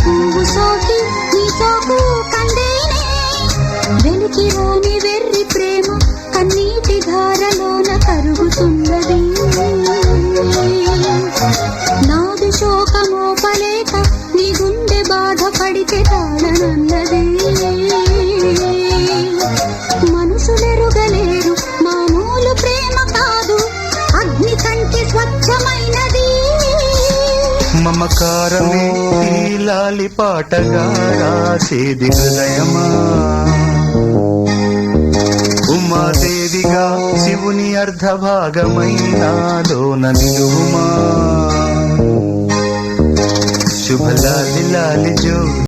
పువ్వు సోకి నీ సోకు కందేనే వెలికి రాని వెర్రి ప్రేమ కన్నీటి ధారలోన కరుగుతున్నది నాది శోకమోపలేక నీ గుండె బాధపడితే తాళనన్నది మనుషులెరుగలేరు మామూలు ప్రేమ కాదు అగ్ని కంటే స్వచ్ఛమైనది మమకారమే ఈ లాలి పాటగా రాసేది హృదయమా ఉమాదేవిగా శివుని అర్ధభాగమైనాలోన నిలువుమా శుభ లాలి లాలి జో